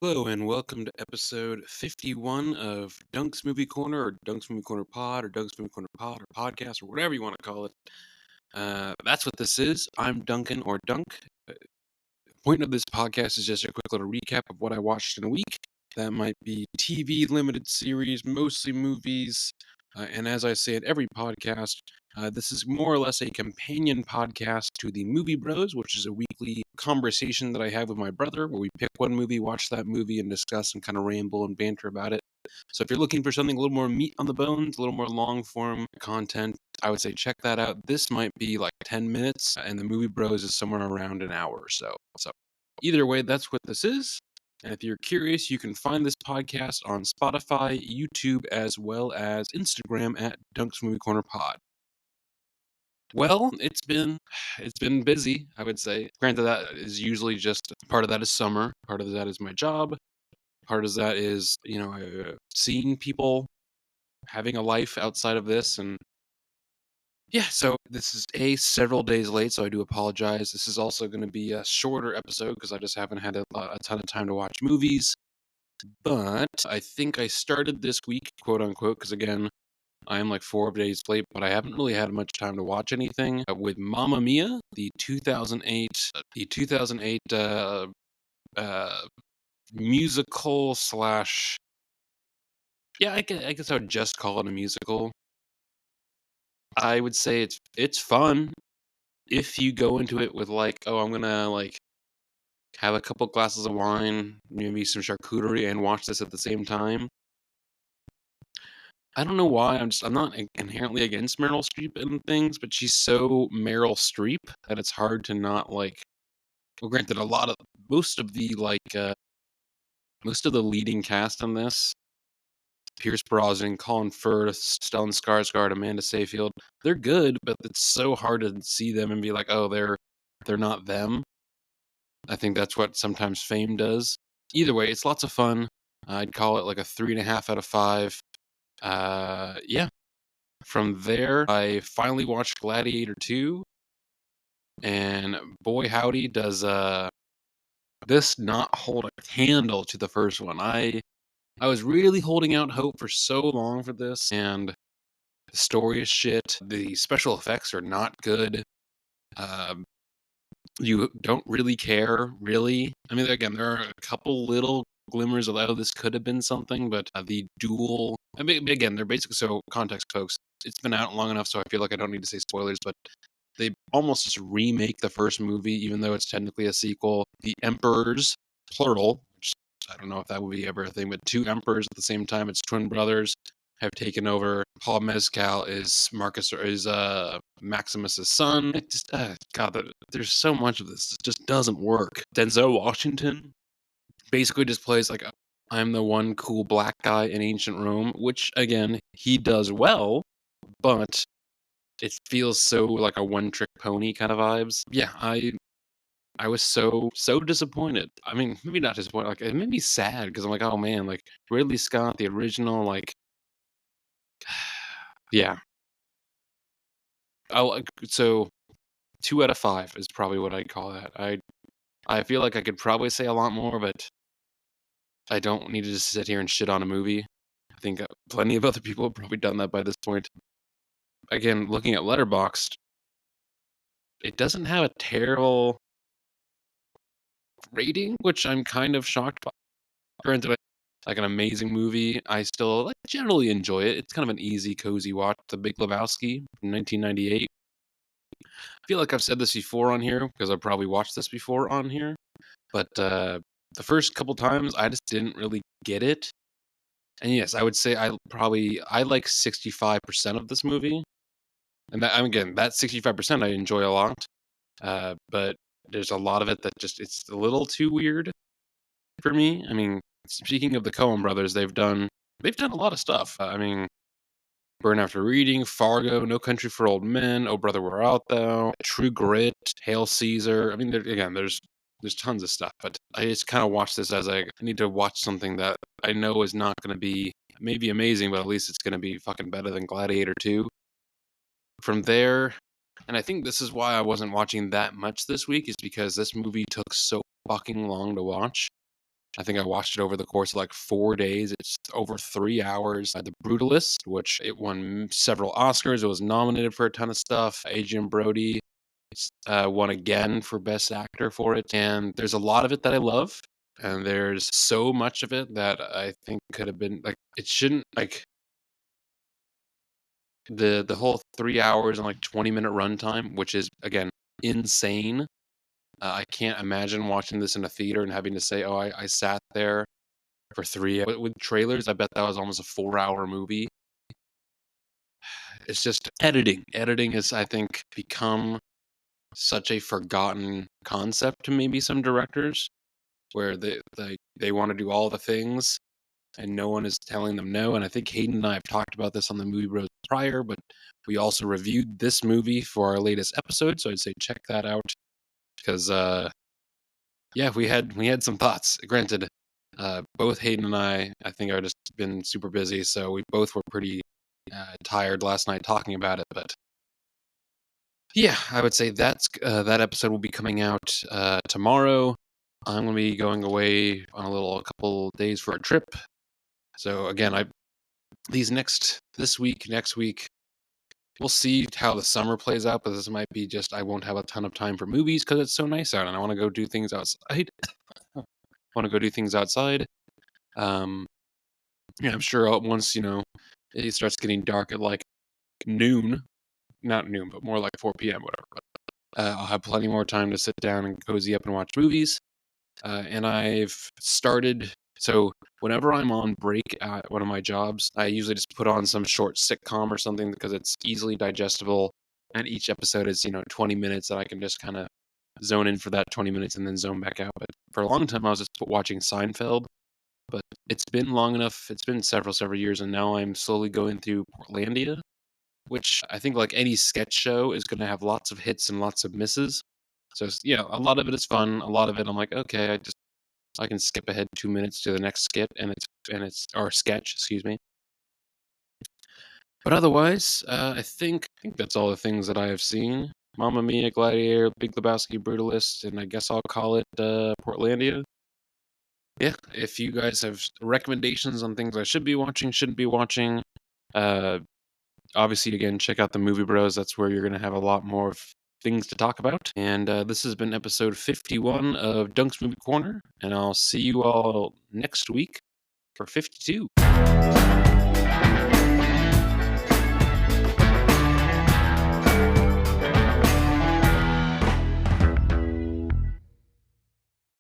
Hello and welcome to episode 51 of Dunk's Movie Corner or Dunk's Movie Corner Pod or Dunk's Movie Corner Pod or Podcast or whatever you want to call it. That's what this is. I'm Duncan or Dunk. The point of this podcast is just a quick little recap of what I watched in a week. That might be TV, limited series, mostly movies. And as I say at every podcast, this is more or less a companion podcast to the Movie Bros, which is a weekly conversation that I have with my brother where we pick one movie, watch that movie, and discuss and kind of ramble and banter about it. So if you're looking for something a little more meat on the bones, a little more long form content, I would say check that out. This might be like 10 minutes, and the Movie Bros is somewhere around an hour or so. So either way, that's what this is. And if you're curious, you can find this podcast on Spotify, YouTube, as well as Instagram at Dunk's Movie Corner Pod. Well, it's been busy, I would say. Granted, that is usually just part of that is summer, part of that is my job, part of that is seeing people, having a life outside of this, and yeah. So this is several days late, so I do apologize. This is also going to be a shorter episode because I just haven't had a ton of time to watch movies. But I think I started this week, quote unquote, because again, I am like 4 days late, but I haven't really had much time to watch anything. With Mamma Mia, the 2008 uh, musical slash. Yeah, I guess I would just call it a musical. I would say it's fun if you go into it with like, oh, I'm gonna like have a couple glasses of wine, maybe some charcuterie, and watch this at the same time. I don't know why. I'm not inherently against Meryl Streep and things, but she's so Meryl Streep that it's hard to not like. Well, granted, a lot of most of the most of the leading cast on this, Pierce Brosnan, Colin Firth, Stellan Skarsgård, Amanda Seyfried, they're good, but it's so hard to see them and be like, oh, they're not them. I think that's what sometimes fame does. Either way, it's lots of fun. I'd call it like a 3.5 out of 5. Yeah. From there, I finally watched Gladiator 2, and boy howdy does this not hold a candle to the first one. I was really holding out hope for so long for this, and the story is shit. The special effects are not good. Um, you don't really care, really. I mean, again, there are a couple little glimmers of, oh, this could have been something, but the duel. I mean, again, they're basically, so context, folks. It's been out long enough, so I feel like I don't need to say spoilers, but they almost just remake the first movie, even though it's technically a sequel. The Emperors, plural, which I don't know if that would be ever a thing, but two emperors at the same time. It's twin brothers have taken over. Paul Mescal is Maximus's son. It just God, there's so much of this. It just doesn't work. Denzel Washington basically just plays like I'm the one cool black guy in ancient Rome, which again he does well, but it feels so like a one trick pony kind of vibes. Yeah, I was so disappointed. I mean, maybe not disappointed. Like it made me sad because I'm like, oh man, like Ridley Scott, the original, like yeah. So 2 out of 5 is probably what I'd call that. I feel like I could probably say a lot more, but I don't need to just sit here and shit on a movie. I think plenty of other people have probably done that by this point. Again, looking at Letterboxd, it doesn't have a terrible rating, which I'm kind of shocked by. Granted, like an amazing movie, I still like generally enjoy it. It's kind of an easy, cozy watch. The Big Lebowski from 1998. I feel like I've said this before on here because I've probably watched this before on here, but the first couple times I just didn't really get it. And yes, I would say I like 65% of this movie, and again that 65% I enjoy a lot. But there's a lot of it that just it's a little too weird for me. I mean, speaking of the Coen brothers, they've done a lot of stuff. I mean, Burn After Reading, Fargo, No Country for Old Men, Oh Brother We're Out Though, True Grit, Hail Caesar. I mean, there's tons of stuff, but I just kind of watch this as I need to watch something that I know is not going to be maybe amazing, but at least it's going to be fucking better than Gladiator 2. From there, and I think this is why I wasn't watching that much this week, is because this movie took so fucking long to watch. I think I watched it over the course of like 4 days. It's over 3 hours. The Brutalist, which it won several Oscars. It was nominated for a ton of stuff. Adrian Brody won again for Best Actor for it. And there's a lot of it that I love. And there's so much of it that I think could have been like, it shouldn't like the whole 3 hours and like 20-minute runtime, which is again insane. I can't imagine watching this in a theater and having to say, "Oh, I sat there for 3." With trailers, I bet that was almost a 4-hour movie. It's just editing. Editing has, I think, become such a forgotten concept to maybe some directors, where they want to do all the things and no one is telling them no. And I think Hayden and I have talked about this on the Movie Bros prior, but we also reviewed this movie for our latest episode, so I'd say check that out because yeah, we had some thoughts. Granted, both Hayden and I think are just been super busy, so we both were pretty tired last night talking about it. But yeah, I would say that episode will be coming out tomorrow. I'm gonna be going away on a couple days for a trip. So again, this week, next week, we'll see how the summer plays out. But this might be just I won't have a ton of time for movies because it's so nice out, and I want to go do things outside. Want to go do things outside. Um, yeah, I'm sure once it starts getting dark at like noon, not noon, but more like 4 p.m. whatever. I'll have plenty more time to sit down and cozy up and watch movies. And I've started. So whenever I'm on break at one of my jobs, I usually just put on some short sitcom or something because it's easily digestible, and each episode is 20 minutes, and I can just kind of zone in for that 20 minutes and then zone back out. But for a long time, I was just watching Seinfeld. But it's been long enough. It's been several years, and now I'm slowly going through Portlandia, which I think, like any sketch show, is going to have lots of hits and lots of misses. So a lot of it is fun. A lot of it, I'm like, okay, I can skip ahead 2 minutes to the next skit, and it's or sketch, excuse me. But otherwise, I think that's all the things that I have seen. Mamma Mia, Gladiator, Big Lebowski, Brutalist, and I guess I'll call it Portlandia. Yeah, if you guys have recommendations on things I should be watching, shouldn't be watching, uh, obviously, again, check out the Movie Bros. That's where you're going to have a lot more things to talk about. And this has been episode 51 of Dunk's Movie Corner, and I'll see you all next week for 52.